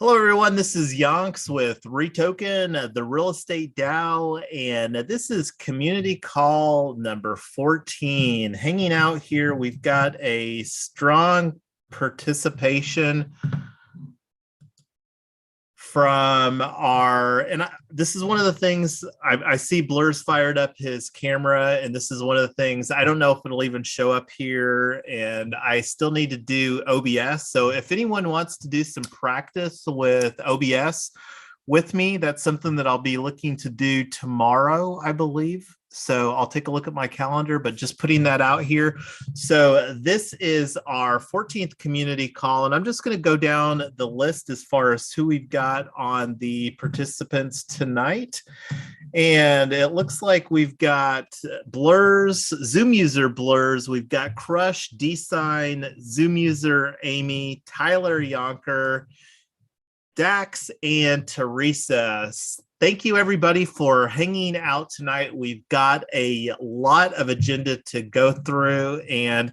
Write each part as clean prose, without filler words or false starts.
Hello, everyone. This is Yonks with REtoken, the real estate DAO, and this is community call number 14. Hanging out here, we've got a strong participation from this is one of the things I see Blur's fired up his camera, and this is one of the things I don't know if it'll even show up here, and I still need to do OBS. So if anyone wants to do some practice with OBS with me, that's something that I'll be looking to do tomorrow, I believe. So I'll take a look at my calendar, but just putting that out here. So this is our 14th community call, and I'm just going to go down the list as far as who we've got on the participants tonight. And it looks like we've got Blurs, Zoom user Blurs, we've got Crush, D-Sign, Zoom user Amy, Tyler Yonker, Dax, and Teresa. Thank you, everybody, for hanging out tonight. We've got a lot of agenda to go through, and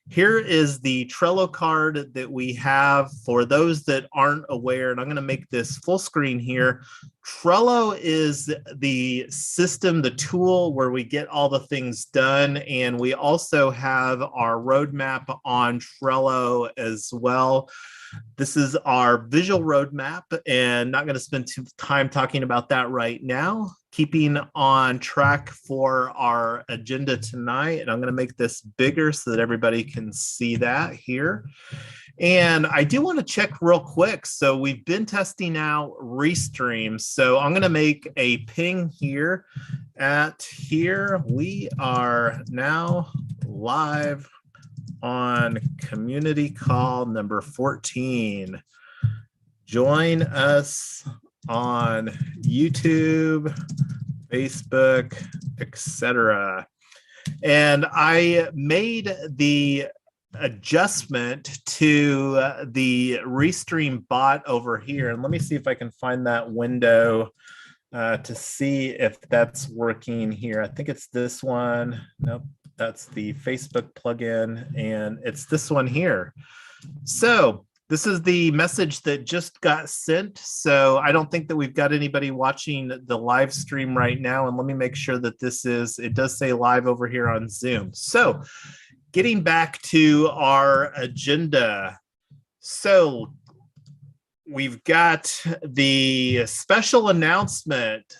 here is the Trello card that we have for those that aren't aware, and I'm going to make this full screen here. Trello is the system, the tool where we get all the things done, and we also have our roadmap on Trello as well. This is our visual roadmap, and not going to spend too much time talking about that right now. Keeping on track for our agenda tonight, and I'm going to make this bigger so that everybody can see that here. And I do want to check real quick. So we've been testing out Restream. So I'm going to make a ping here at here. We are now live on community call number 14. Join us on YouTube, Facebook, etc. And I made the adjustment to the Restream bot over here. And let me see if I can find that window to see if that's working here. I think it's this one. Nope. That's the Facebook plugin, and it's this one here. So this is the message that just got sent. So I don't think that we've got anybody watching the live stream right now. And let me make sure that it does say live over here on Zoom. So getting back to our agenda. So we've got the special announcement,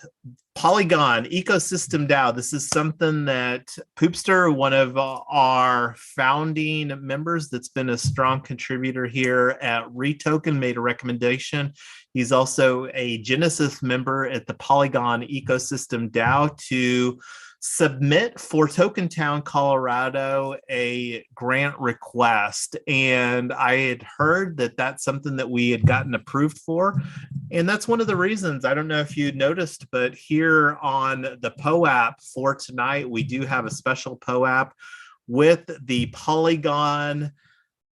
Polygon Ecosystem DAO. This is something that Poopster, one of our founding members that's been a strong contributor here at REtoken, made a recommendation. He's also a Genesis member at the Polygon Ecosystem DAO to submit for Tokentown, Colorado, a grant request. And I had heard that that's something that we had gotten approved for. And that's one of the reasons, I don't know if you noticed, but here on the POAP for tonight, we do have a special POAP with the Polygon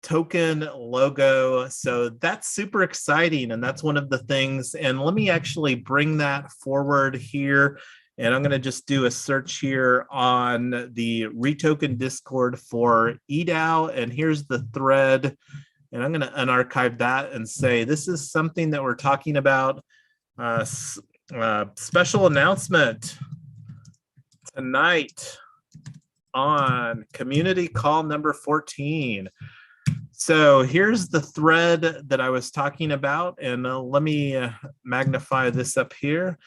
token logo. So that's super exciting. And that's one of the things. And let me actually bring that forward here. And I'm going to just do a search here on the REtoken Discord for eDAO. And here's the thread. And I'm going to unarchive that and say, this is something that we're talking about. Special announcement tonight on community call number 14. So here's the thread that I was talking about. And let me magnify this up here.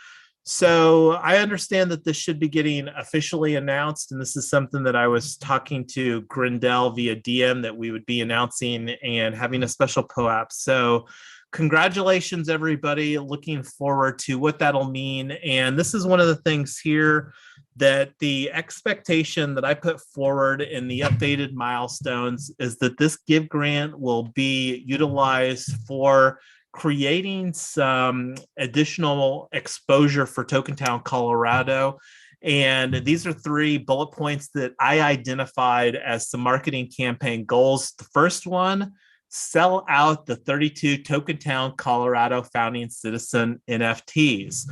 So I understand that this should be getting officially announced, and this is something that I was talking to Grindel via DM that we would be announcing and having a special POAP. So congratulations, everybody. Looking forward to what that'll mean. And this is one of the things here that the expectation that I put forward in the updated milestones is that this give grant will be utilized for creating some additional exposure for Tokentown, Colorado. And these are 3 bullet points that I identified as some marketing campaign goals. The first one, sell out the 32 Tokentown, Colorado founding citizen NFTs.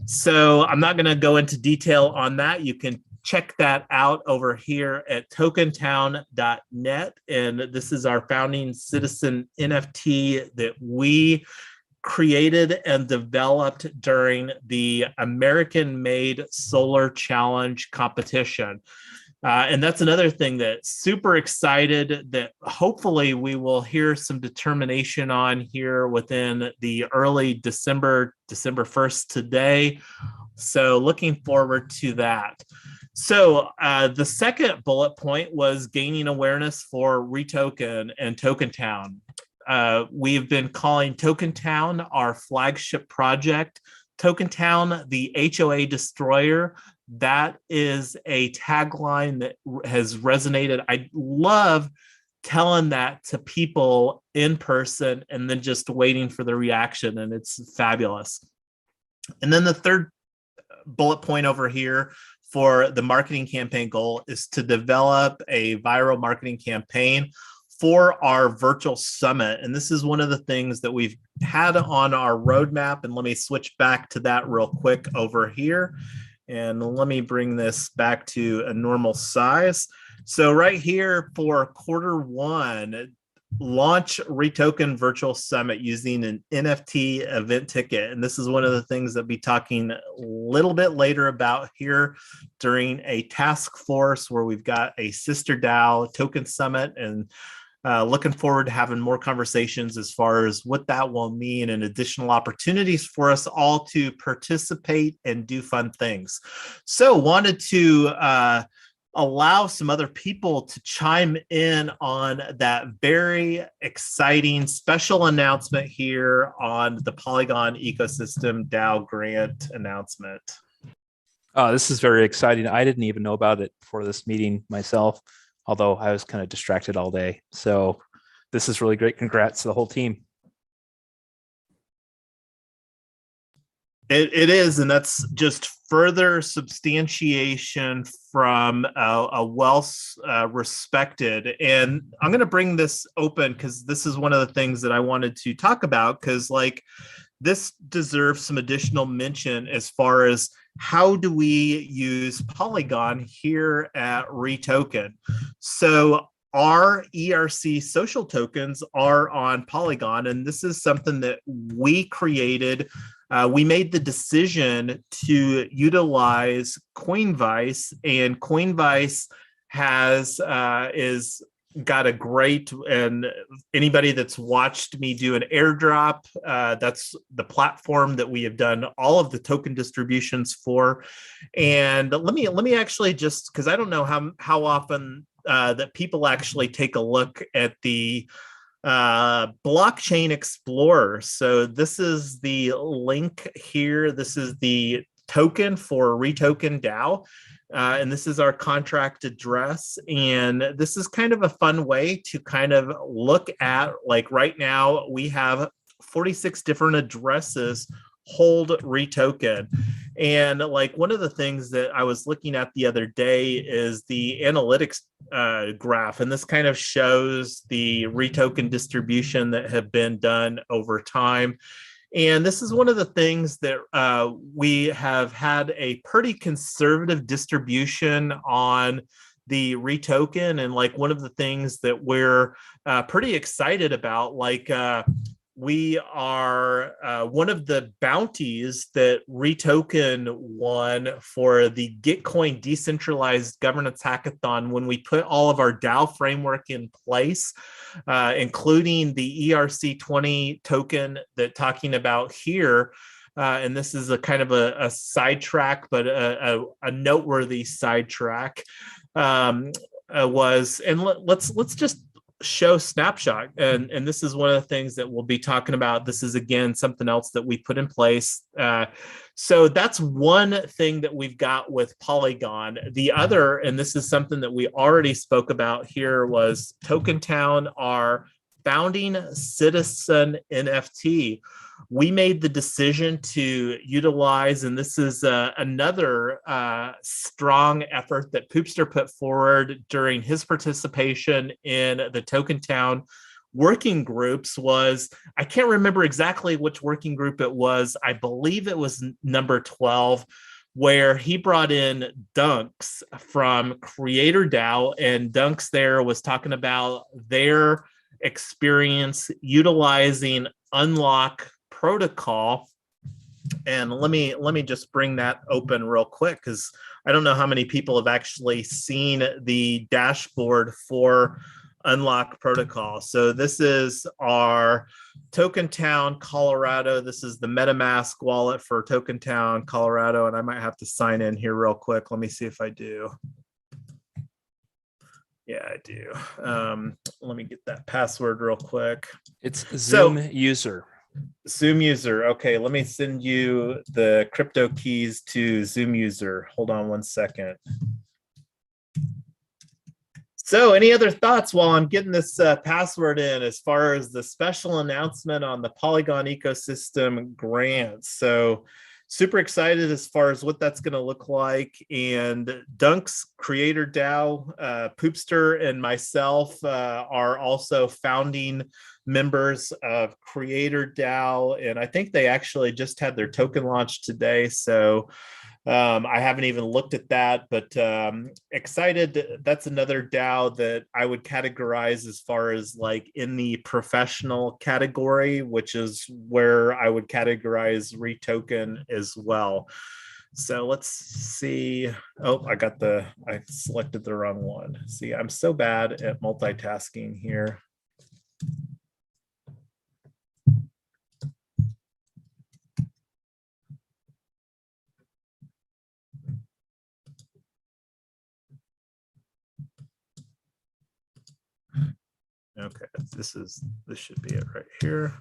So I'm not going to go into detail on that. You can check that out over here at tokentown.net. And this is our founding citizen NFT that we created and developed during the American-made Solar Challenge competition. And that's another thing that super excited that hopefully we will hear some determination on here within the early December 1st today. So looking forward to that. So the second bullet point was gaining awareness for REtoken and Tokentown. We've been calling Tokentown our flagship project. Tokentown, the HOA destroyer. That is a tagline that has resonated. I love telling that to people in person and then just waiting for the reaction, and it's fabulous. And then the third bullet point over here for the marketing campaign goal is to develop a viral marketing campaign for our virtual summit. And this is one of the things that we've had on our roadmap. And let me switch back to that real quick over here. And let me bring this back to a normal size. So right here for Q1, launch REtoken Virtual Summit using an NFT event ticket. And this is one of the things that we'll be talking a little bit later about here during a task force where we've got a sister DAO token summit, and looking forward to having more conversations as far as what that will mean and additional opportunities for us all to participate and do fun things. So wanted to allow some other people to chime in on that very exciting special announcement here on the Polygon Ecosystem DAO grant announcement. This is very exciting. I didn't even know about it before this meeting myself, although I was kind of distracted all day. So this is really great. Congrats to the whole team. It is, and that's just further substantiation from a well-respected. And I'm going to bring this open because this is one of the things that I wanted to talk about, because like this deserves some additional mention as far as how do we use Polygon here at REtoken. So our ERC social tokens are on Polygon, and this is something that we created. We made the decision to utilize Coinvice, and Coinvice has got a great, and anybody that's watched me do an airdrop, that's the platform that we have done all of the token distributions for. And let me actually just, because I don't know how often that people actually take a look at the blockchain explorer. So this is the link here. This is the token for REtoken DAO. And this is our contract address. And this is kind of a fun way to kind of look at, like right now we have 46 different addresses hold REtoken. And like one of the things that I was looking at the other day is the analytics graph. And this kind of shows the REtoken distribution that have been done over time. And this is one of the things that we have had a pretty conservative distribution on the REtoken. And like one of the things that we're pretty excited about, like we are one of the bounties that REtoken won for the Gitcoin Decentralized Governance Hackathon when we put all of our DAO framework in place, including the ERC20 token that talking about here. And this is a kind of a sidetrack, but a noteworthy sidetrack was, and let's just show snapshot. And this is one of the things that we'll be talking about. This is again something else that we put in place. So that's one thing that we've got with Polygon. The other, and this is something that we already spoke about here, was Tokentown, our founding citizen NFT. We made the decision to utilize, and this is another strong effort that Poopster put forward during his participation in the Tokentown working groups, was, I can't remember exactly which working group it was. I believe it was number 12, where he brought in Dunks from Creator DAO, and Dunks there was talking about their experience utilizing unlock protocol. And let me just bring that open real quick, because I don't know how many people have actually seen the dashboard for Unlock Protocol. So this is our Tokentown, Colorado. This is the MetaMask wallet for Tokentown, Colorado. And I might have to sign in here real quick. Let me see if I do. Yeah, I do. Let me get that password real quick. It's Zoom user. Zoom user. Okay, let me send you the crypto keys to Zoom user. Hold on one second. So any other thoughts while I'm getting this password in as far as the special announcement on the Polygon ecosystem grants? So super excited as far as what that's going to look like. And Dunk's Creator DAO, Poopster, and myself are also founding members of Creator DAO. And I think they actually just had their token launch today. So I haven't even looked at that, but excited. That's another DAO that I would categorize as far as like in the professional category, which is where I would categorize REtoken as well. So let's see. Oh, I selected the wrong one. See, I'm so bad at multitasking here. Okay, this should be it right here.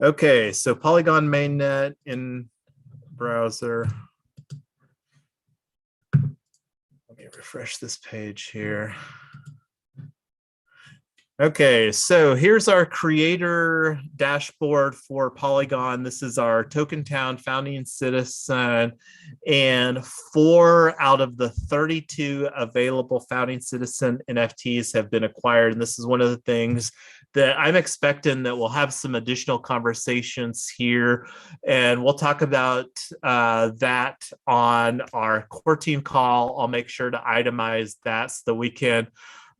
Okay, so Polygon mainnet in browser. Let me refresh this page here. Okay, so here's our creator dashboard for Polygon. This is our Tokentown founding citizen, and 4 out of the 32 available founding citizen NFTs have been acquired. And this is one of the things that I'm expecting that we'll have some additional conversations here. And we'll talk about that on our core team call. I'll make sure to itemize that so that we can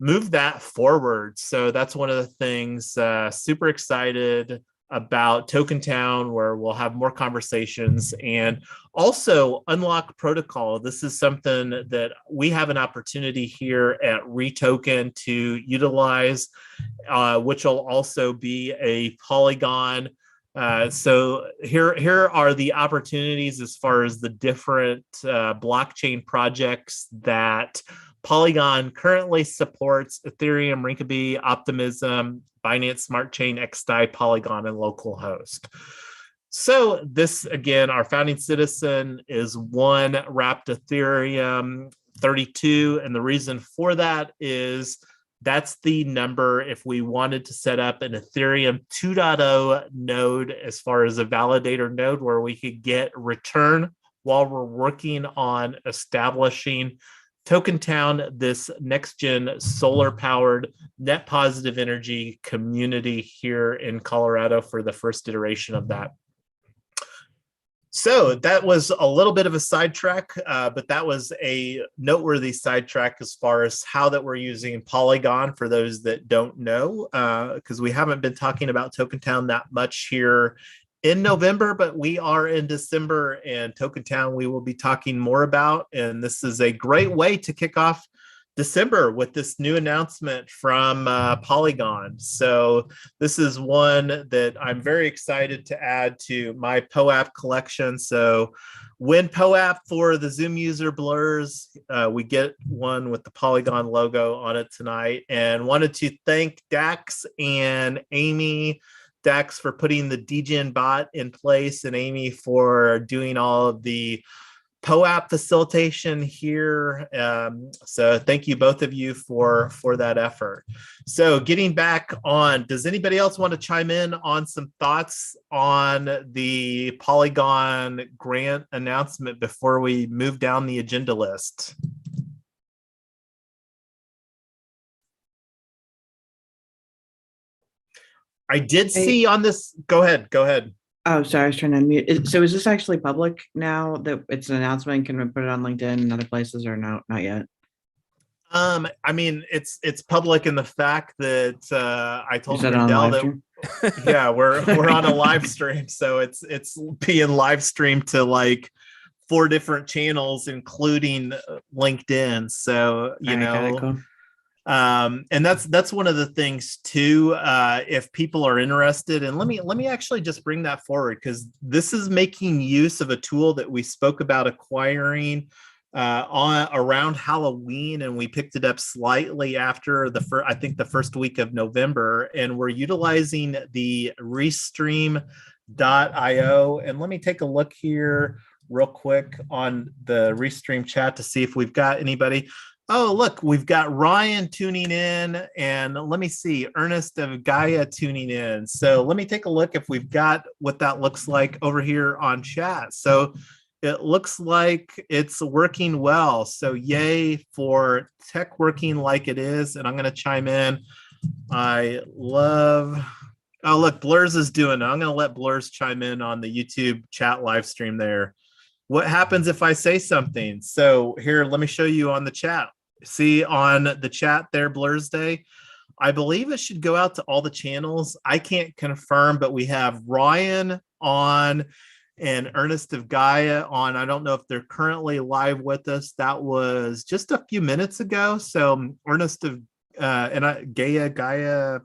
move that forward. So that's one of the things, super excited about Tokentown, where we'll have more conversations. And also Unlock Protocol. This is something that we have an opportunity here at REtoken to utilize, which will also be a Polygon. So here are the opportunities as far as the different blockchain projects that Polygon currently supports: Ethereum, Rinkeby, Optimism, Binance Smart Chain, XDAI, Polygon, and localhost. So this, again, our founding citizen is 1 wrapped Ethereum 32. And the reason for that is that's the number if we wanted to set up an Ethereum 2.0 node as far as a validator node where we could get return while we're working on establishing Tokentown, this next-gen solar-powered net positive energy community here in Colorado for the first iteration of that. So that was a little bit of a sidetrack, but that was a noteworthy sidetrack as far as how that we're using Polygon for those that don't know, because we haven't been talking about Tokentown that much here in November, but we are in December, and Tokentown we will be talking more about. And this is a great way to kick off December with this new announcement from Polygon. So this is one that I'm very excited to add to my POAP collection. So when POAP for the Zoom user blurs, we get one with the Polygon logo on it tonight. And wanted to thank Dax and Amy. Dax for putting the DGen bot in place, and Amy for doing all of the POAP facilitation here. So thank you, both of you, for that effort. So getting back on, does anybody else want to chime in on some thoughts on the Polygon grant announcement before we move down the agenda list? I did see on this, go ahead. Oh, sorry, I was trying to unmute. So is this actually public now that it's an announcement? Can we put it on LinkedIn and other places, or no, not yet? I mean, it's public in the fact that I told You said it on Randall that LiveStream? Yeah, we're on a live stream, so it's being live streamed to like 4 different channels, including LinkedIn. So you All right, got it, know, cool. and that's one of the things too. If people are interested, and let me actually just bring that forward, because this is making use of a tool that we spoke about acquiring on around Halloween, and we picked it up slightly after I think the first week of November, and we're utilizing the Restream.io. And let me take a look here real quick on the Restream chat to see if we've got anybody. Oh, look, we've got Ryan tuning in, and let me see, Ernest of Gaia tuning in. So let me take a look if we've got what that looks like over here on chat. So it looks like it's working well. So yay for tech working like it is. And I'm going to chime in. I love, oh, look, Blurs is doing it. I'm going to let Blurs chime in on the YouTube chat live stream there. What happens if I say something? So here, let me show you on the chat. See on the chat there, Blurs Day. I believe it should go out to all the channels. I can't confirm, but we have Ryan on and Ernest of Gaia on. I don't know if they're currently live with us. That was just a few minutes ago. So Ernest of Gaia,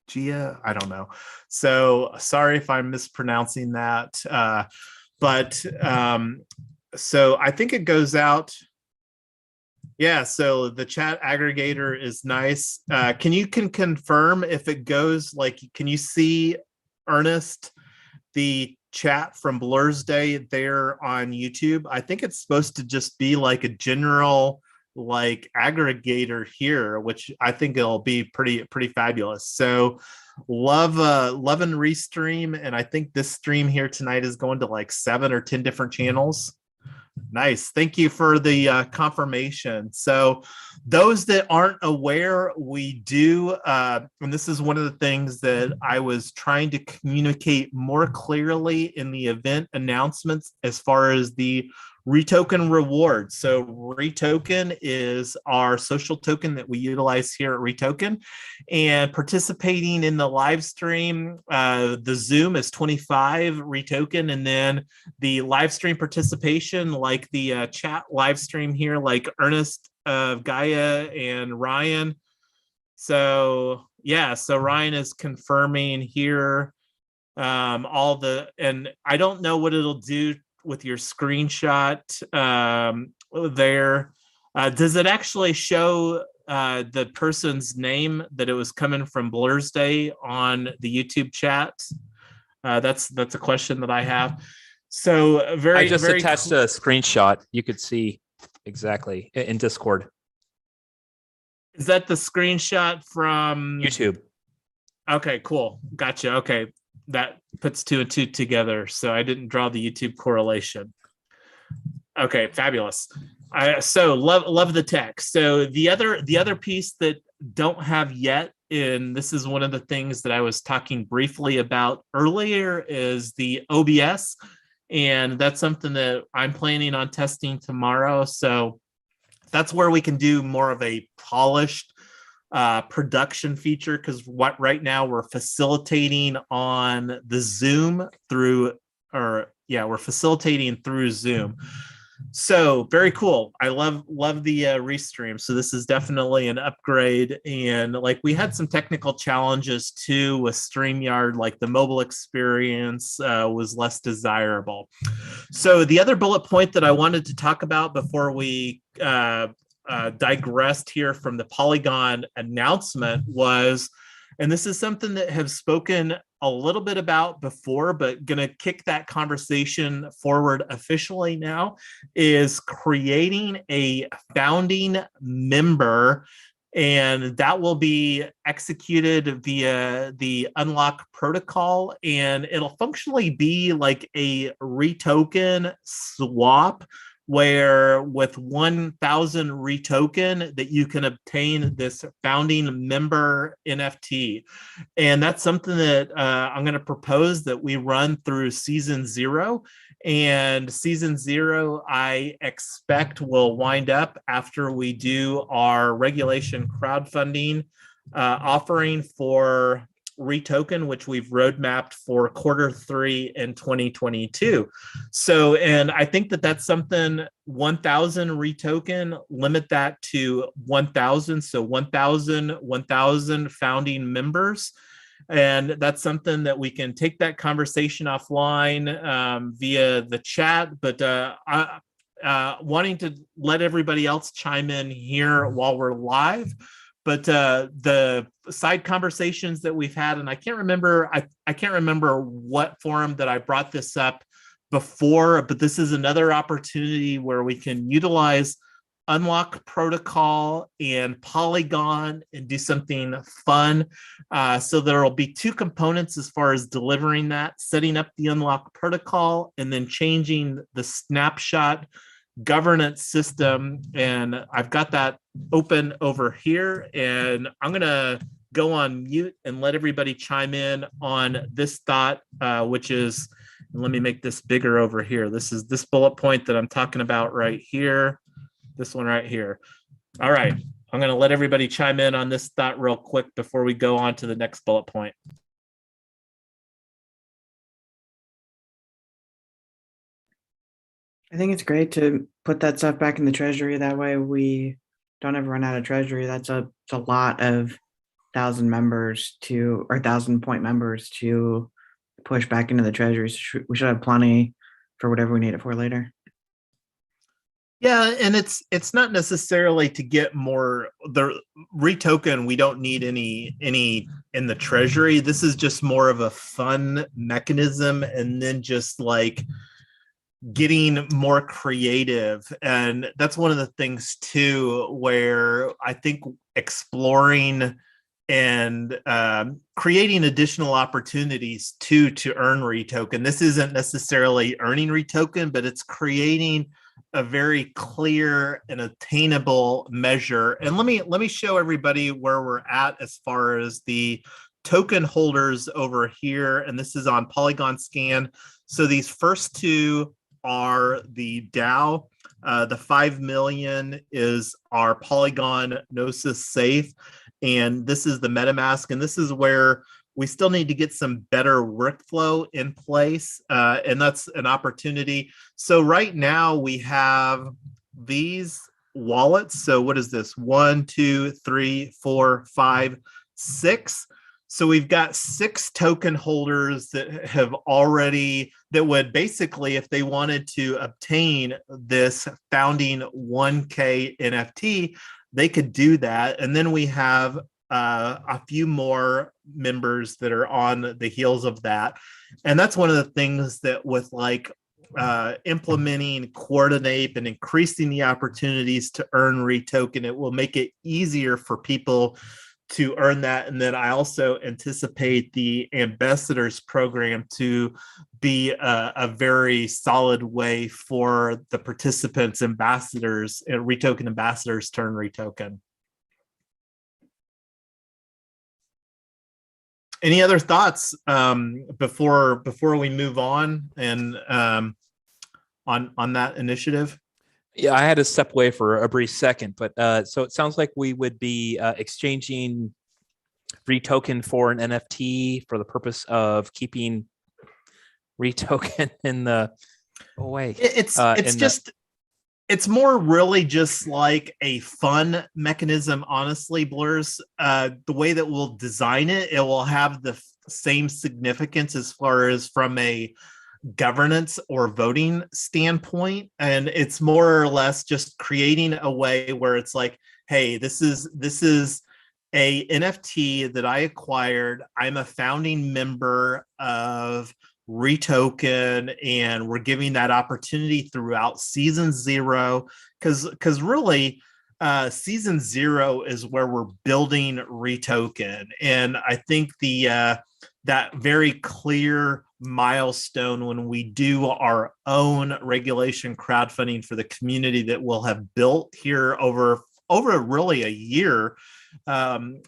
Gia, I don't know. So sorry if I'm mispronouncing that. So I think it goes out. Yeah, so the chat aggregator is nice. Can you confirm if it goes, like, can you see, Ernest, the chat from Blur's Day there on YouTube? I think it's supposed to just be like a general like aggregator here, which I think it'll be pretty fabulous. So love and Restream, and I think this stream here tonight is going to like 7 or 10 different channels. Nice. Thank you for the confirmation. So those that aren't aware, we do, and this is one of the things that I was trying to communicate more clearly in the event announcements as far as the REtoken rewards. So REtoken is our social token that we utilize here at REtoken, and participating in the live stream, the Zoom is 25 REtoken, and then the live stream participation, like the chat live stream here, like Ernest of Gaia and Ryan. So yeah, so Ryan is confirming here all the, and I don't know what it'll do with your screenshot there. Does it actually show the person's name that it was coming from Blur's Day on the YouTube chat? That's a question that I have. So I just attached a screenshot. You could see exactly in Discord. Is that the screenshot from YouTube? Okay, cool. Gotcha. Okay. That puts 2 and 2 together. So I didn't draw the YouTube correlation. Okay, fabulous. So love the tech. So the other piece that don't have yet, and this is one of the things that I was talking briefly about earlier, is the OBS. And that's something that I'm planning on testing tomorrow. So that's where we can do more of a polished production feature, because what right now we're facilitating on the Zoom through, we're facilitating through Zoom. So very cool. I love the Restream. So this is definitely an upgrade. And like we had some technical challenges too with StreamYard, like the mobile experience was less desirable. So the other bullet point that I wanted to talk about before we digressed here from the Polygon announcement was, and this is something that have spoken a little bit about before, but going to kick that conversation forward officially now, is creating a founding member, and that will be executed via the unlock protocol, and it'll functionally be like a REtoken swap, where with 1,000 REtoken that you can obtain this founding member NFT. And that's something that I'm going to propose that we run through season 0. And season 0, I expect, will wind up after we do our regulation crowdfunding offering for REtoken, which we've roadmapped for Q3 in 2022. So, and I think that that's something, 1,000 REtoken, limit that to 1,000. So 1,000 founding members. And that's something that we can take that conversation offline via the chat. But wanting to let everybody else chime in here while we're live. But the side conversations that we've had, and I can't remember what forum that I brought this up before, but this is another opportunity where we can utilize Unlock Protocol and Polygon and do something fun. So there will be two components as far as delivering that, setting up the Unlock Protocol and then changing the snapshot governance system. And I've got that open over here, and I'm going to go on mute and let everybody chime in on this thought, which is, let me make this bigger over here. This is this bullet point that I'm talking about right here. This one right here. All right. I'm going to let everybody chime in on this thought real quick before we go on to the next bullet point. I think it's great to put that stuff back in the treasury. That way we don't ever run out of treasury. That's a lot of 1,000 members to, or 1,000 point members to push back into the treasury. So we should have plenty for whatever we need it for later. Yeah, and it's not necessarily to get more the REtoken. We don't need any in the treasury. This is just more of a fun mechanism, and then just like getting more creative. And that's one of the things too, where I think exploring and creating additional opportunities to earn REtoken. This isn't necessarily earning REtoken, but it's creating a very clear and attainable measure. And let me show everybody where we're at as far as the token holders over here. And this is on Polygon Scan. So these first two are the DAO. The 5 million is our Polygon Gnosis Safe. And this is the MetaMask. And this is where we still need to get some better workflow in place. And that's an opportunity. So right now we have these wallets. So what is this? 1, 2, 3, 4, 5, 6. So we've got 6 token holders that have already, that would basically, if they wanted to obtain this founding 1K NFT, they could do that. And then we have a few more members that are on the heels of that. And that's one of the things that with like implementing Coordinate and increasing the opportunities to earn REtoken, it will make it easier for people to earn that. And then I also anticipate the ambassadors program to be a very solid way for the participants, ambassadors, REtoken ambassadors to earn REtoken. Any other thoughts before we move on and on that initiative? Yeah, I had to step away for a brief second, but so it sounds like we would be exchanging REtoken for an NFT for the purpose of keeping REtoken in the It's more really just like a fun mechanism, honestly, Blurs. The way that we'll design it, it will have the same significance as far as from a governance or voting standpoint. And it's more or less just creating a way where it's like, hey, this is a NFT that I acquired. I'm a founding member of REtoken, and we're giving that opportunity throughout season 0, because really season 0 is where we're building REtoken. And I think the that very clear milestone when we do our own regulation crowdfunding for the community that we'll have built here over really a year. And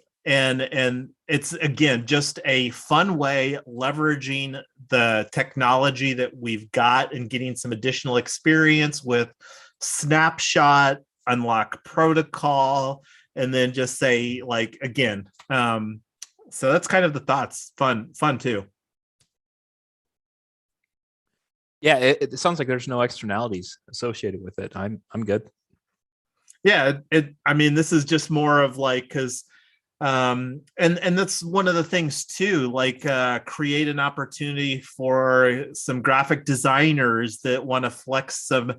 it's, again, just a fun way leveraging the technology that we've got and getting some additional experience with Snapshot, Unlock Protocol, and then just say, like, again, So that's kind of the thoughts. Fun too. Yeah, it sounds like there's no externalities associated with it. I'm good. Yeah, I mean, this is just more of like, because and that's one of the things too, like create an opportunity for some graphic designers that want to flex some,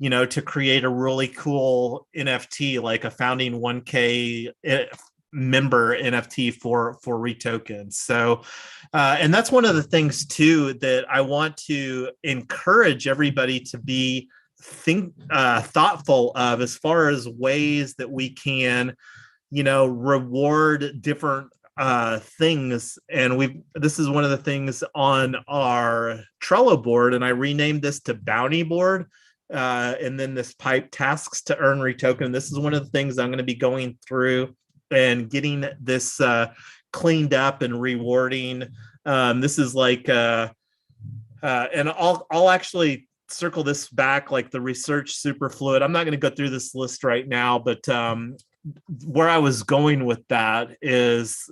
to create a really cool NFT, like a founding 1K member NFT for REtoken. So and that's one of the things too that I want to encourage everybody to be thoughtful of, as far as ways that we can reward different things. And this is one of the things on our Trello board, and I renamed this to Bounty Board, and then this pipe tasks to earn REtoken. This is one of the things I'm going to be going through and getting this cleaned up and rewarding. This is like and I'll actually circle this back, like the research superfluid. I'm not going to go through this list right now, but where I was going with that is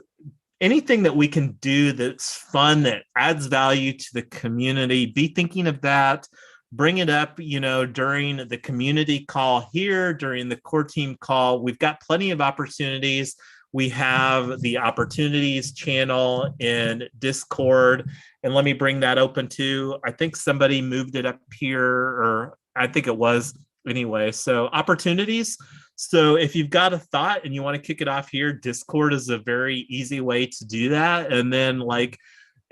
anything that we can do that's fun, that adds value to the community, be thinking of that, bring it up, during the community call here, during the core team call. We've got plenty of opportunities. We have the opportunities channel in Discord, and let me bring that open too. I think somebody moved it up here, or I think it was anyway. So opportunities. So if you've got a thought and you want to kick it off here, Discord is a very easy way to do that. And then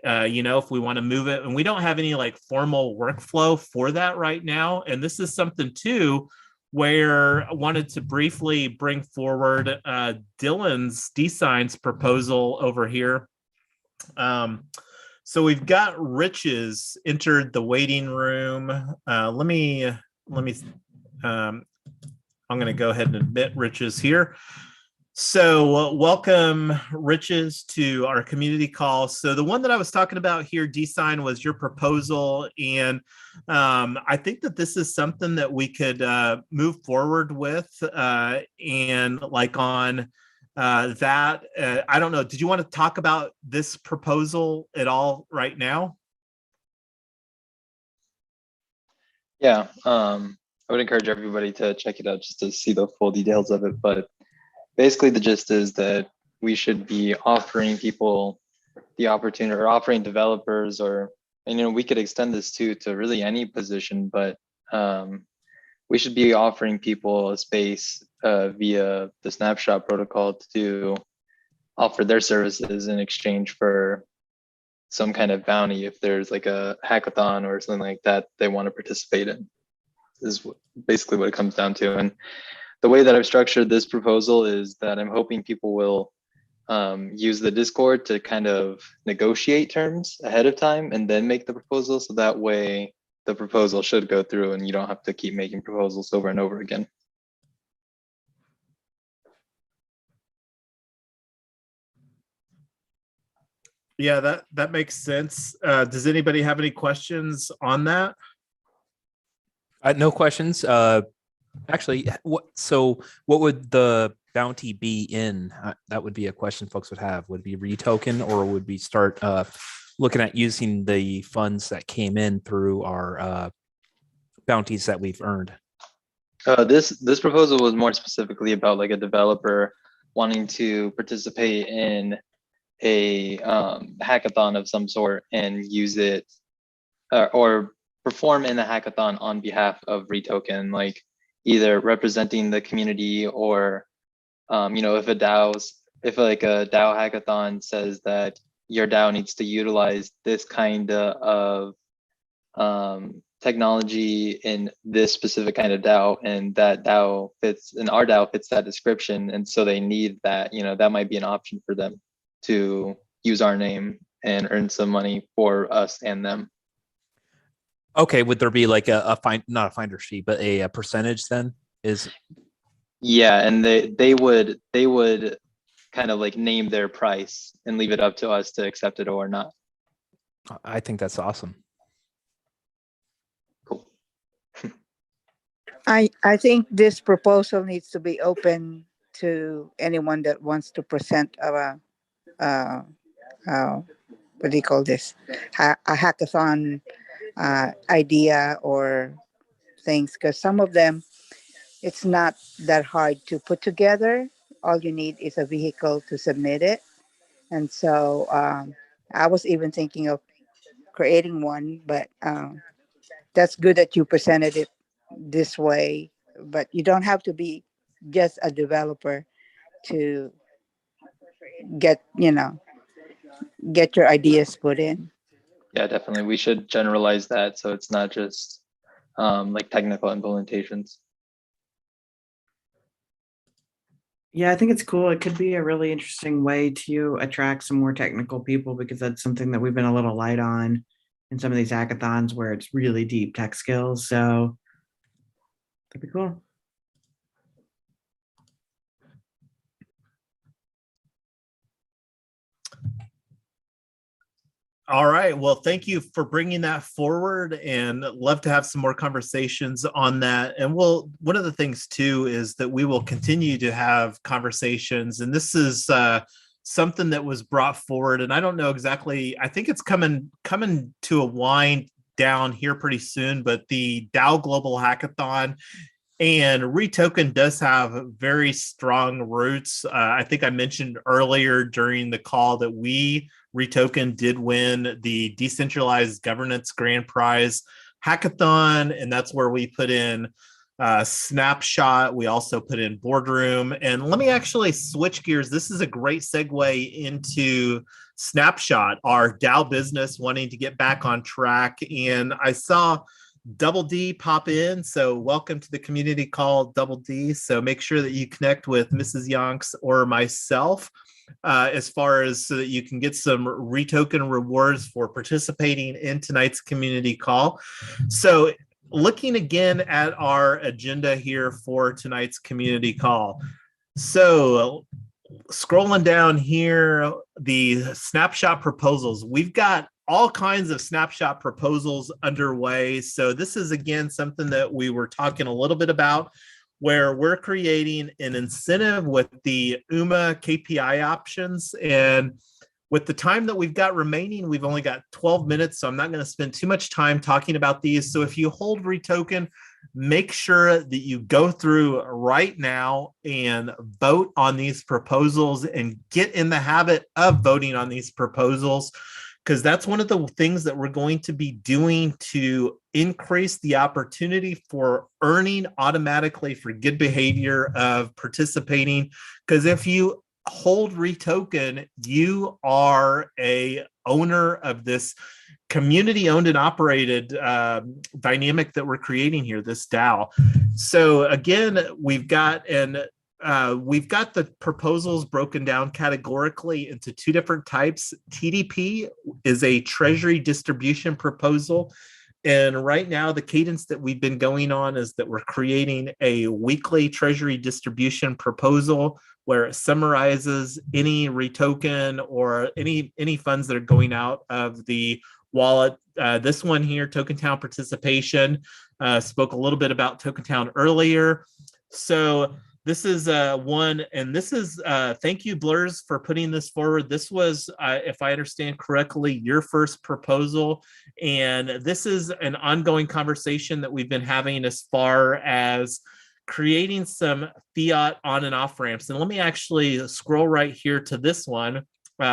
if we want to move it, and we don't have any like formal workflow for that right now. And this is something too, where I wanted to briefly bring forward Dylan's Design's proposal over here. So we've got Riches entered the waiting room. Let me I'm going to go ahead and admit Riches here. So welcome, Riches, to our community call. So the one that I was talking about here, Design, was your proposal. And I think that this is something that we could move forward with. And like on that, I don't know, did you want to talk about this proposal at all right now? Yeah, I would encourage everybody to check it out just to see the full details of it. But basically the gist is that we should be offering people the opportunity, or offering developers, and we could extend this to really any position, but we should be offering people a space via the snapshot protocol to offer their services in exchange for some kind of bounty. If there's like a hackathon or something like that they want to participate in, is basically what it comes down to. And the way that I've structured this proposal is that I'm hoping people will use the Discord to kind of negotiate terms ahead of time and then make the proposal. So that way the proposal should go through and you don't have to keep making proposals over and over again. Yeah, that makes sense. Does anybody have any questions on that? No questions. Actually, what would the bounty be in? That would be a question folks would have. Would it be REtoken, or would we start looking at using the funds that came in through our bounties that we've earned? This proposal was more specifically about like a developer wanting to participate in a hackathon of some sort and use it or perform in the hackathon on behalf of REtoken, like either representing the community or if a DAO hackathon says that your DAO needs to utilize this kind of technology in this specific kind of DAO, and that DAO fits, and our DAO fits that description, and so they need that, that might be an option for them to use our name and earn some money for us and them. Okay, would there be like not a finder's fee, but a percentage then? Yeah, and they would kind of like name their price and leave it up to us to accept it or not. I think that's awesome. Cool. I think this proposal needs to be open to anyone that wants to present a uh, what do you call this? A hackathon idea or things, because some of them, it's not that hard to put together. All you need is a vehicle to submit it. And so I was even thinking of creating one, but that's good that you presented it this way. But you don't have to be just a developer to get, get your ideas put in. Yeah, definitely. We should generalize that so it's not just like technical implementations. Yeah, I think it's cool. It could be a really interesting way to attract some more technical people, because that's something that we've been a little light on in some of these hackathons where it's really deep tech skills. So that'd be cool. All right. Well, thank you for bringing that forward, and love to have some more conversations on that. And one of the things too is that we will continue to have conversations, and this is something that was brought forward, and I don't know exactly, I think it's coming to a wind down here pretty soon, but the DAO Global Hackathon and REtoken does have very strong roots. I think I mentioned earlier during the call that REtoken did win the Decentralized Governance Grand Prize Hackathon, and that's where we put in Snapshot. We also put in Boardroom. And let me actually switch gears. This is a great segue into Snapshot, our DAO business wanting to get back on track. And I saw Double D pop in. So welcome to the community call, Double D. So make sure that you connect with Mrs. Yonks or myself as far as so that you can get some REtoken rewards for participating in tonight's community call. So looking again at our agenda here for tonight's community call. So scrolling down here, the snapshot proposals, we've got all kinds of snapshot proposals underway. So this is, again, something that we were talking a little bit about, where we're creating an incentive with the UMA KPI options. And with the time that we've got remaining, we've only got 12 minutes, so I'm not going to spend too much time talking about these. So if you hold REtoken, make sure that you go through right now and vote on these proposals and get in the habit of voting on these proposals, because that's one of the things that we're going to be doing to increase the opportunity for earning automatically for good behavior of participating. Because if you hold REtoken, you are a owner of this community owned and operated dynamic that we're creating here, this DAO. So again, we've got the proposals broken down categorically into two different types. TDP is a treasury distribution proposal. And right now, the cadence that we've been going on is that we're creating a weekly treasury distribution proposal where it summarizes any REtoken or any funds that are going out of the wallet. This one here, Token Town participation, spoke a little bit about Token Town earlier. So this is one, and this is, thank you, Blurs, for putting this forward. This was, if I understand correctly, your first proposal. And this is an ongoing conversation that we've been having as far as creating some fiat on and off ramps. And let me actually scroll right here to this one,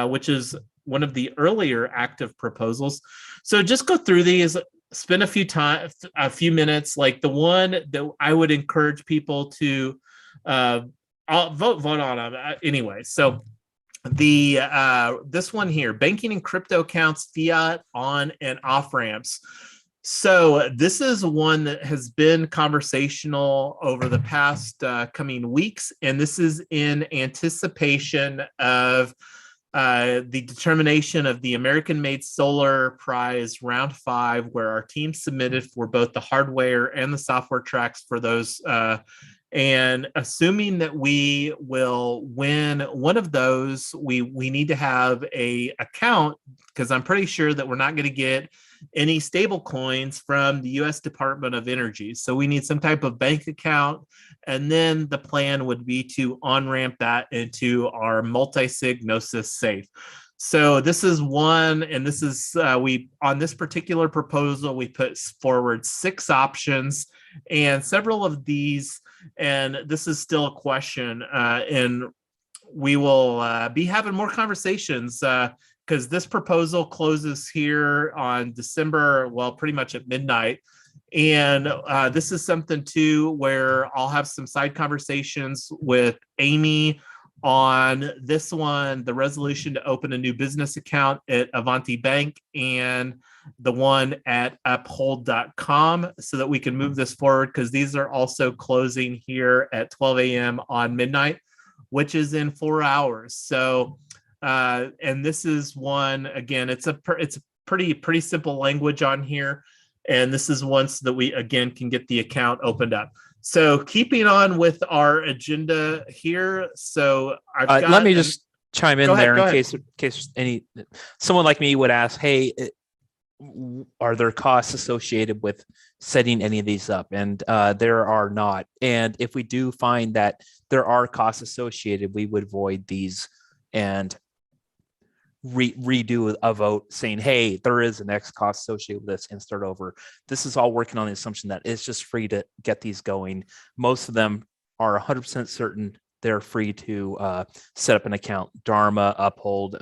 which is one of the earlier active proposals. So just go through these, spend a few minutes. Like the one that I would encourage people to I'll vote on them anyway. So the this one here, banking and crypto accounts, fiat on and off ramps. So this is one that has been conversational over the past coming weeks, and this is in anticipation of the determination of the American-made solar prize round 5, where our team submitted for both the hardware and the software tracks for those. And assuming that we will win one of those, we need to have a account, because I'm pretty sure that we're not going to get any stable coins from the US Department of Energy. So we need some type of bank account. And then the plan would be to on-ramp that into our multi-sig Gnosis safe. So this is one, and this is, on this particular proposal, we put forward 6 options, and several of these, and this is still a question, and we will be having more conversations because this proposal closes here on December, well, pretty much at midnight. And this is something too where I'll have some side conversations with Amy on this one, the resolution to open a new business account at Avanti Bank and the one at uphold.com so that we can move this forward, because these are also closing here at 12 a.m. on midnight, which is in 4 hours. So, and this is one, again, it's pretty simple language on here. And this is one so that we, again, can get the account opened up. So keeping on with our agenda here. So I've got, let me just chime in there in case someone like me would ask, hey, are there costs associated with setting any of these up? And there are not. And if we do find that there are costs associated, we would void these and redo a vote saying, hey, there is an X cost associated with this, and start over. This is all working on the assumption that it's just free to get these going. Most of them are 100% certain they're free to set up an account. Dharma, Uphold,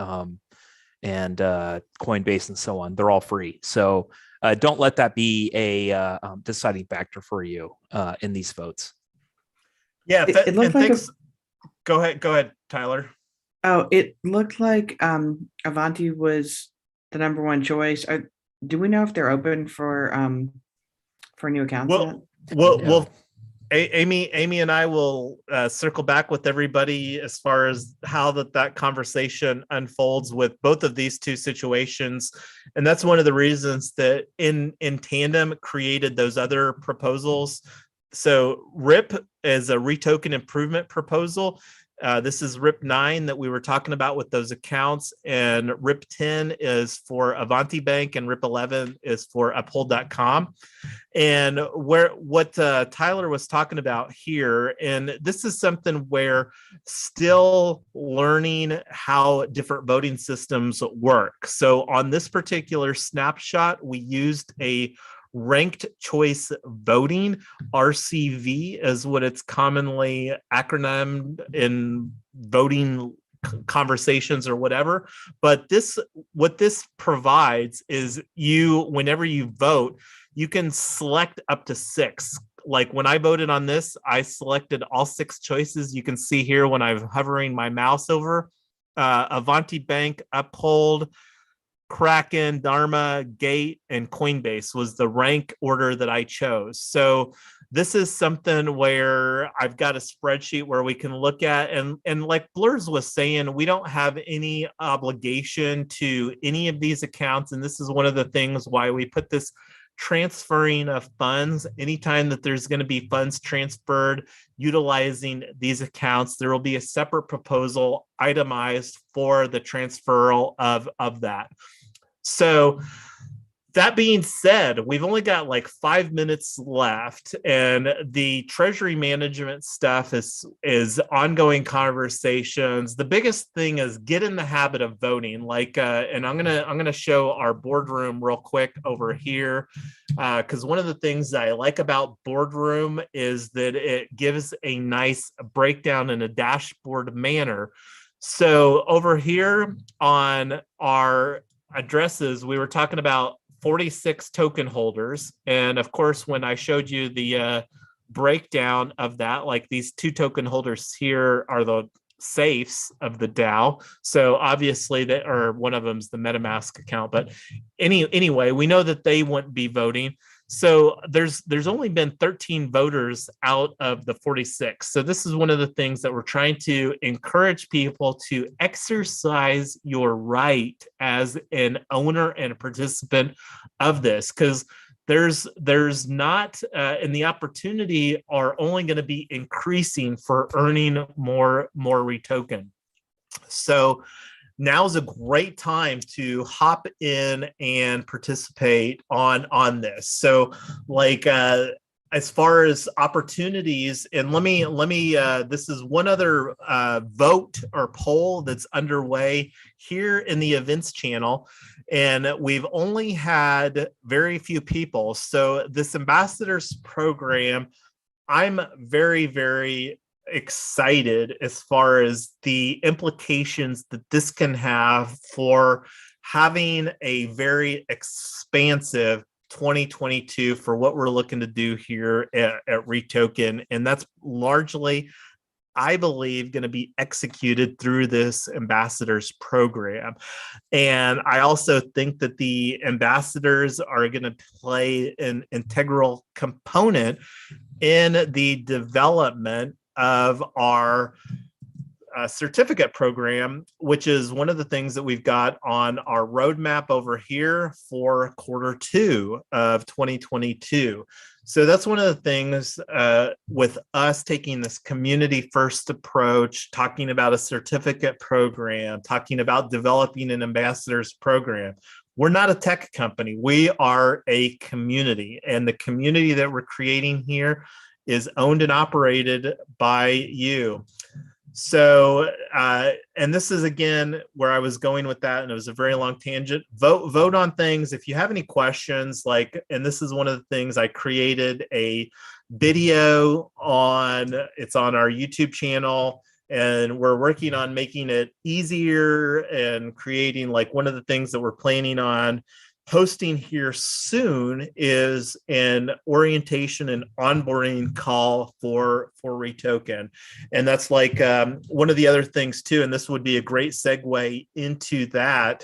and Coinbase, and so on. They're all free. So don't let that be a deciding factor for you in these votes. Yeah, it looked like go ahead, Tyler. Oh, it looked like Avanti was the #1 choice. Do we know if they're open for new accounts yet? Well, Amy and I will circle back with everybody as far as how that conversation unfolds with both of these two situations. And that's one of the reasons that in tandem created those other proposals. So RIP is a REtoken improvement proposal. This is RIP 9 that we were talking about with those accounts, and RIP 10 is for Avanti Bank, and RIP 11 is for uphold.com. And what Tyler was talking about here, and this is something where still learning how different voting systems work. So on this particular snapshot, we used a ranked choice voting. RCV is what it's commonly acronymed in voting conversations or whatever. But what this provides is whenever you vote, you can select up to 6. Like when I voted on this, I selected all 6 choices. You can see here when I'm hovering my mouse over Avanti Bank, Uphold, Kraken, Dharma, Gate, and Coinbase was the rank order that I chose. So this is something where I've got a spreadsheet where we can look at, and like Blurs was saying, we don't have any obligation to any of these accounts. And this is one of the things why we put this transferring of funds. Anytime that there's going to be funds transferred utilizing these accounts, there will be a separate proposal itemized for the transferal of that. So that being said, we've only got like 5 minutes left, and the treasury management stuff is ongoing conversations. The biggest thing is get in the habit of voting. Like, and I'm gonna show our boardroom real quick over here, because one of the things that I like about boardroom is that it gives a nice breakdown in a dashboard manner. So over here on our addresses, we were talking about 46 token holders. And of course, when I showed you the breakdown of that, like these 2 token holders here are the safes of the DAO. So obviously one of them's the MetaMask account, but anyway, we know that they wouldn't be voting. So there's only been 13 voters out of the 46. So this is one of the things that we're trying to encourage people to exercise your right as an owner and a participant of this, because there's not, and the opportunity are only going to be increasing for earning more REtoken. So now's a great time to hop in and participate on this. So like as far as opportunities, and let me this is one other vote or poll that's underway here in the events channel, and we've only had very few people. So this ambassadors program, I'm very, very excited as far as the implications that this can have for having a very expansive 2022 for what we're looking to do here at REtoken. And that's largely, I believe, going to be executed through this ambassadors program. And I also think that the ambassadors are going to play an integral component in the development of our certificate program, which is one of the things that we've got on our roadmap over here for Q2 of 2022. So that's one of the things with us taking this community first approach, talking about a certificate program, talking about developing an ambassadors program. We're not a tech company. We are a community, and the community that we're creating here is owned and operated by you. So, and this is again where I was going with that, and it was a very long tangent. Vote on things. If you have any questions, like, and this is one of the things I created a video on, it's on our YouTube channel, and we're working on making it easier and creating, like, one of the things that we're planning on hosting here soon is an orientation and onboarding call for REtoken. And that's like one of the other things too, and this would be a great segue into that.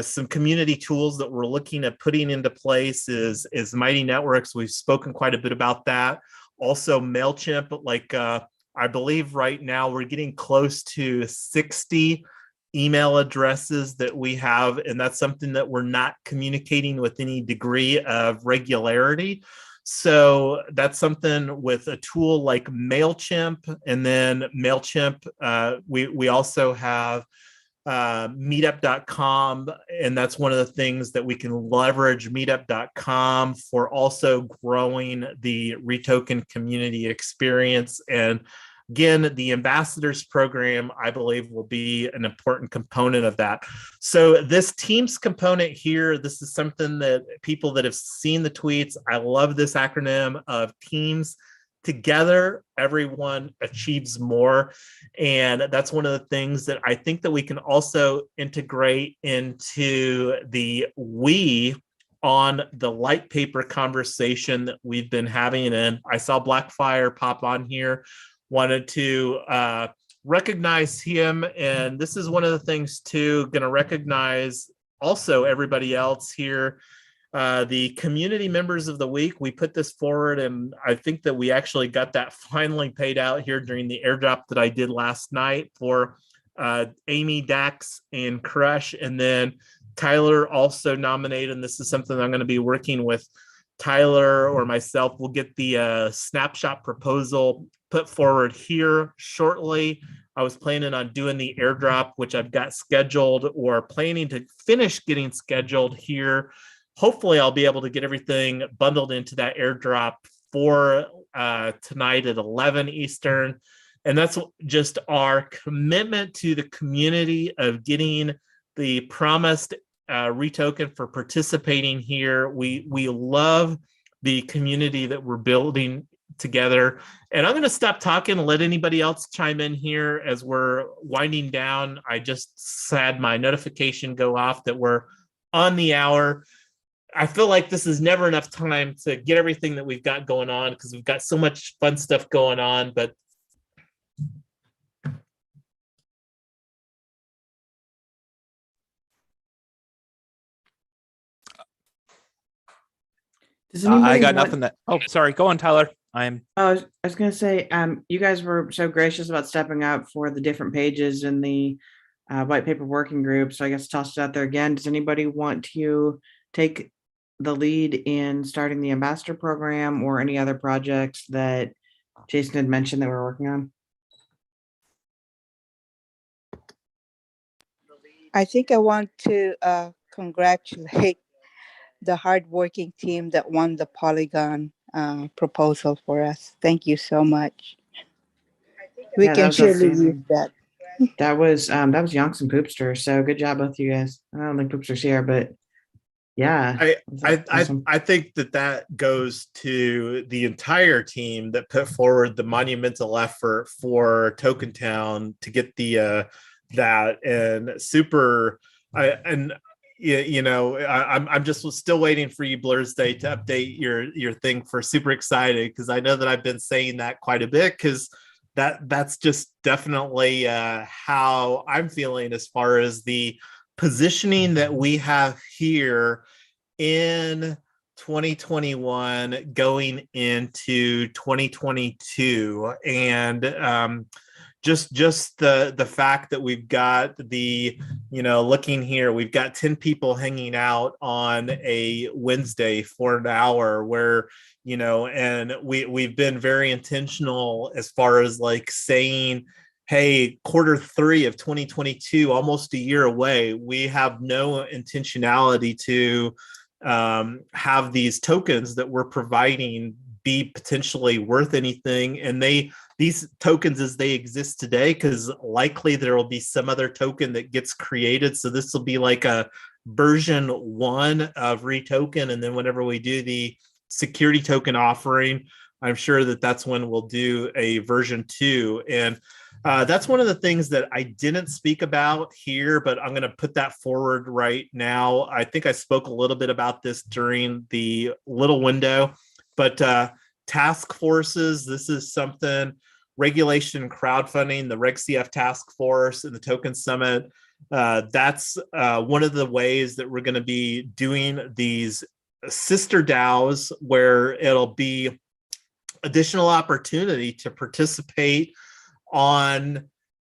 Some community tools that we're looking at putting into place is Mighty Networks. We've spoken quite a bit about that. Also MailChimp, like I believe right now we're getting close to 60 email addresses that we have, and that's something that we're not communicating with any degree of regularity. So that's something with a tool like MailChimp, and then MailChimp, we also have meetup.com, and that's one of the things that we can leverage meetup.com for also growing the REtoken community experience. And again, the ambassadors program, I believe, will be an important component of that. So this Teams component here, this is something that people that have seen the tweets, I love this acronym of Teams. Together, everyone achieves more. And that's one of the things that I think that we can also integrate into the we on the light paper conversation that we've been having. And I saw Blackfire pop on here. Wanted to recognize him, and this is one of the things too, going to recognize also everybody else here, the community members of the week. We put this forward, and I think that we actually got that finally paid out here during the airdrop that I did last night for Amy, Dax, and Crush. And then Tyler also nominated, and this is something I'm going to be working with Tyler or myself. We'll get the snapshot proposal put forward here shortly. I was planning on doing the airdrop, which I've got scheduled or planning to finish getting scheduled here. Hopefully I'll be able to get everything bundled into that airdrop for tonight at 11 Eastern. And that's just our commitment to the community of getting the promised REtoken for participating here. We love the community that we're building together. And I'm going to stop talking and let anybody else chime in here as we're winding down. I just had my notification go off that we're on the hour. I feel like this is never enough time to get everything that we've got going on because we've got so much fun stuff going on. But I got nothing that. Oh, sorry. Go on, Tyler. I was going to say, you guys were so gracious about stepping up for the different pages in the white paper working group. So I guess toss it out there again. Does anybody want to take the lead in starting the ambassador program or any other projects that Jason had mentioned that we're working on? I think I want to congratulate the hardworking team that won the Polygon proposal for us. Thank you so much. We Yeah, that can was surely use outstanding. that. That was Yonks and Poopster. So good job, both of you guys. I don't think Poopster's here, but yeah. I That's awesome. I think that goes to the entire team that put forward the monumental effort for Token Town to get the that and super. And you know, I'm just still waiting for you, Blur's Day, to update your thing for super excited, because I know that I've been saying that quite a bit, because that's just definitely how I'm feeling as far as the positioning that we have here in 2021 going into 2022. And just the fact that we've got the, you know, looking here, we've got 10 people hanging out on a Wednesday for an hour, where, you know, and we've been very intentional as far as like saying, hey, Q3 of 2022, almost a year away, we have no intentionality to have these tokens that we're providing be potentially worth anything. And these tokens as they exist today, because likely there will be some other token that gets created. So this will be like a version 1 of REtoken. And then whenever we do the security token offering, I'm sure that that's when we'll do a version 2. And that's one of the things that I didn't speak about here, but I'm going to put that forward right now. I think I spoke a little bit about this during the little window, but task forces, this is something, regulation and crowdfunding, the RegCF task force and the Token Summit. That's one of the ways that we're going to be doing these sister DAOs, where it'll be additional opportunity to participate on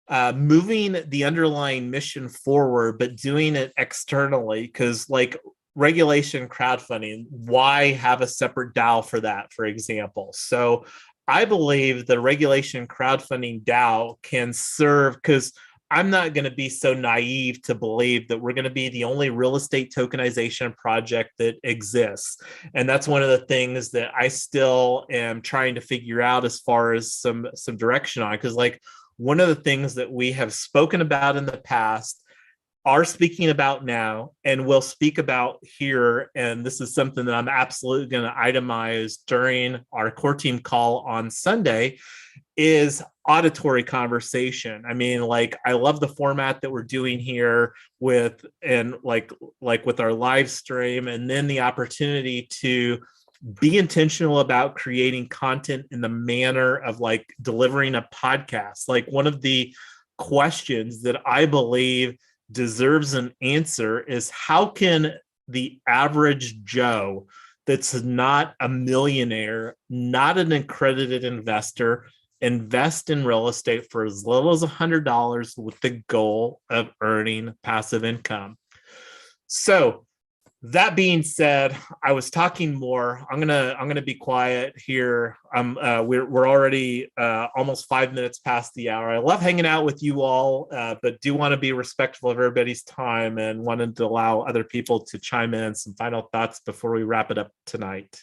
moving the underlying mission forward, but doing it externally. Because like regulation crowdfunding, why have a separate DAO for that, for example? So I believe the regulation crowdfunding DAO can serve, because I'm not going to be so naive to believe that we're going to be the only real estate tokenization project that exists. And that's one of the things that I still am trying to figure out as far as some direction on. Because like one of the things that we have spoken about in the past, are speaking about now, and will speak about here, and this is something that I'm absolutely going to itemize during our core team call on Sunday, is auditory conversation. I mean, like, I love the format that we're doing here with, and like with our live stream, and then the opportunity to be intentional about creating content in the manner of like delivering a podcast. Like one of the questions that I believe deserves an answer is, how can the average Joe that's not a millionaire, not an accredited investor, invest in real estate for as little as $100 with the goal of earning passive income? So that being said, I was talking more. I'm gonna be quiet here. We're already almost 5 minutes past the hour. I love hanging out with you all, but do want to be respectful of everybody's time and wanted to allow other people to chime in some final thoughts before we wrap it up tonight.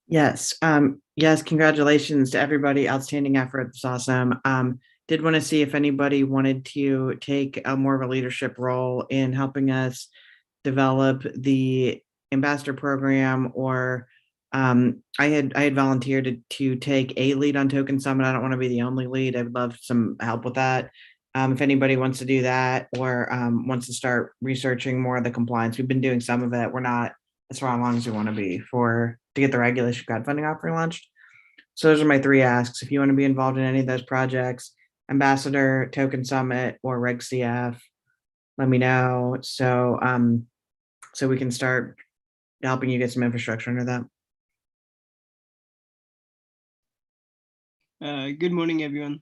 Yes. Yes. Congratulations to everybody. Outstanding effort. It's awesome. Did want to see if anybody wanted to take a more of a leadership role in helping us develop the ambassador program, or I had volunteered to take a lead on Token Summit. I don't want to be the only lead. I would love some help with that. If anybody wants to do that, or wants to start researching more of the compliance, we've been doing some of it. We're not as far along as we want to be to get the regulation crowdfunding offering launched. So those are my 3 asks. If you want to be involved in any of those projects, Ambassador, Token Summit, or RegCF, let me know. So so we can start helping you get some infrastructure under that. Good morning, everyone.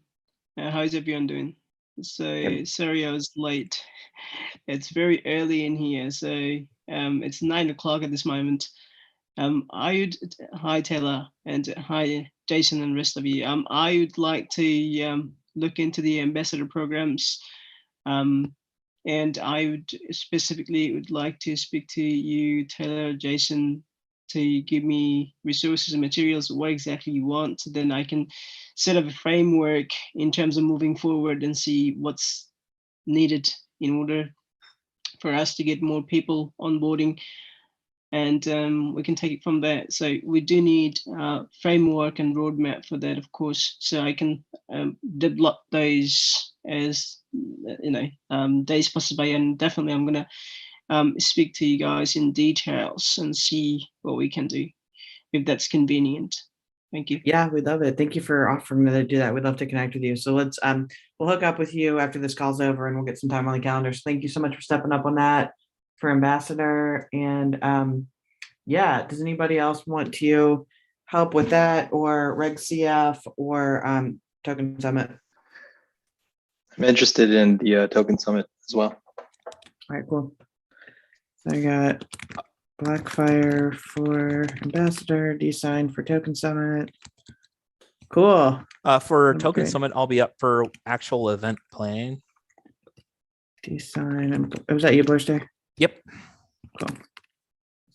How's everyone doing? So sorry I was late. It's very early in here, so it's 9 o'clock at this moment. Hi Taylor, and hi Jason and rest of you. I would like to look into the ambassador programs And I would specifically would like to speak to you, Taylor, Jason, to give me resources and materials, what exactly you want. So then I can set up a framework in terms of moving forward and see what's needed in order for us to get more people onboarding. And we can take it from there. So we do need framework and roadmap for that, of course. So I can develop those as days pass by, and definitely I'm gonna speak to you guys in details and see what we can do, if that's convenient. Thank you. Yeah, we love it. Thank you for offering to do that. We'd love to connect with you. So let's we'll hook up with you after this call's over, and we'll get some time on the calendar. So thank you so much for stepping up on that for Ambassador. And yeah, does anybody else want to help with that, or Reg CF, or Token Summit? I'm interested in the Token Summit as well. All right, cool. So I got Blackfire for Ambassador, D-Sign for Token Summit. Cool. For Okay. Token Summit, I'll be up for actual event planning. D-Sign. Was that you, Blurster? Yep. Cool.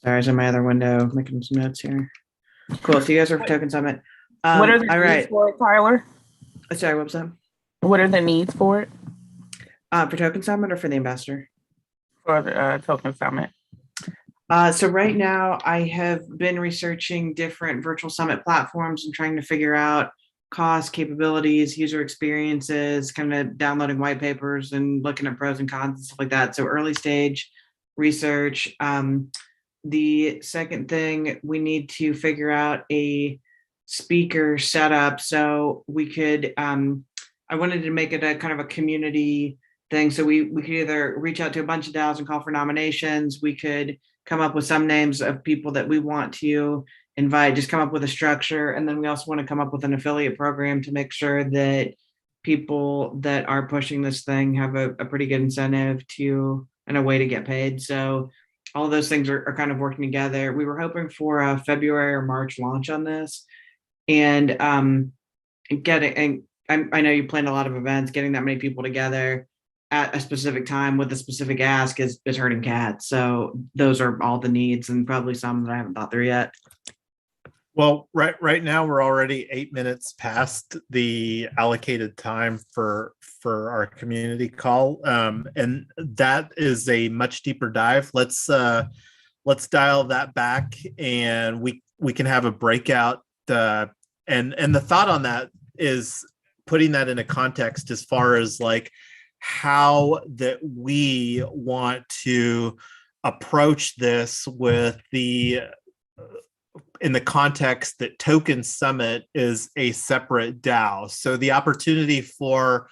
Sorry, I was in my other window making some notes here. Cool. So you guys are for Token Summit. What are the all needs right. for it, Tyler? Sorry, what's that? What are the needs for it? For Token Summit or for the Ambassador? For the Token Summit? So right now I have been researching different virtual summit platforms and trying to figure out cost, capabilities, user experiences, kind of downloading white papers and looking at pros and cons and stuff like that. So early stage research. The second thing, we need to figure out a speaker setup so we could, I wanted to make it a kind of a community thing. So we could either reach out to a bunch of DAOs and call for nominations. We could come up with some names of people that we want to invite, just come up with a structure. And then we also want to come up with an affiliate program to make sure that people that are pushing this thing have a pretty good incentive to and a way to get paid. So all of those things are kind of working together. We were hoping for a February or March launch on this. And I know you planned a lot of events, getting that many people together at a specific time with a specific ask is hurting cats. So those are all the needs, and probably some that I haven't thought through yet. Well, right now we're already 8 minutes past the allocated time for our community call, and that is a much deeper dive. Let's dial that back, and we can have a breakout. And the thought on that is putting that in a context as far as like how that we want to approach this with in the context that Token Summit is a separate DAO. So the opportunity for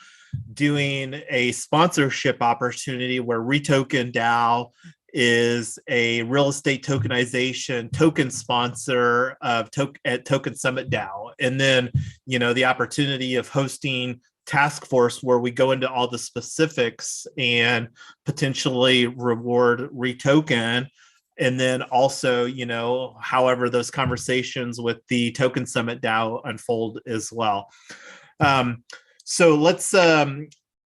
doing a sponsorship opportunity where REtoken DAO is a real estate tokenization token sponsor of at Token Summit DAO. And then, the opportunity of hosting task force where we go into all the specifics and potentially reward REtoken. And then also, however those conversations with the Token Summit DAO unfold as well. So let's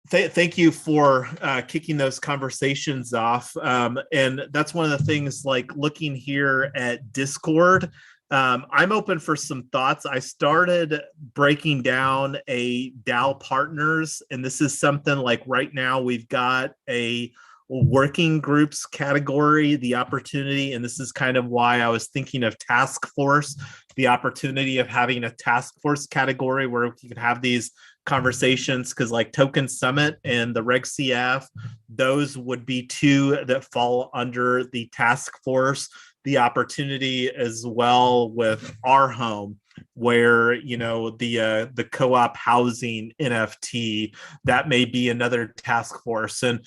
thank you for kicking those conversations off. And that's one of the things, like looking here at Discord, I'm open for some thoughts. I started breaking down a DAO partners, and this is something like right now we've got a working groups category, the opportunity, and this is kind of why I was thinking of task force, the opportunity of having a task force category where you can have these conversations, because like Token Summit and the Reg CF, those would be two that fall under the task force. The opportunity as well with our home, where the co-op housing NFT, that may be another task force. And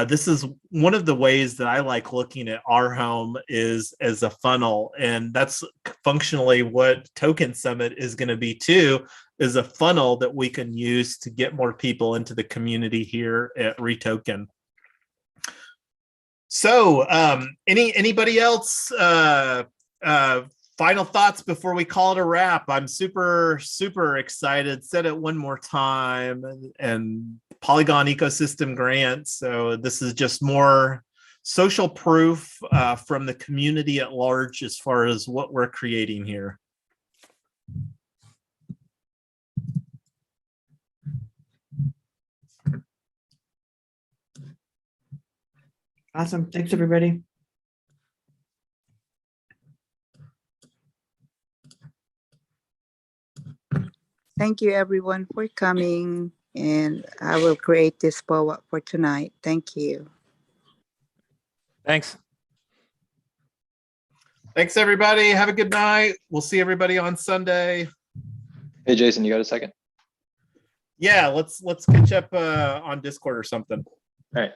this is one of the ways that I like looking at our home is as a funnel, and that's functionally what Token Summit is going to be too, is a funnel that we can use to get more people into the community here at REtoken. So anybody else final thoughts before we call it a wrap. I'm super, super excited. Said it one more time, and Polygon ecosystem grant. So this is just more social proof from the community at large as far as what we're creating here. Awesome. Thanks, everybody. Thank you everyone for coming, and I will create this POAP for tonight. Thank you. Thanks. Thanks, everybody. Have a good night. We'll see everybody on Sunday. Hey, Jason, you got a second? Yeah, let's catch up on Discord or something. All right.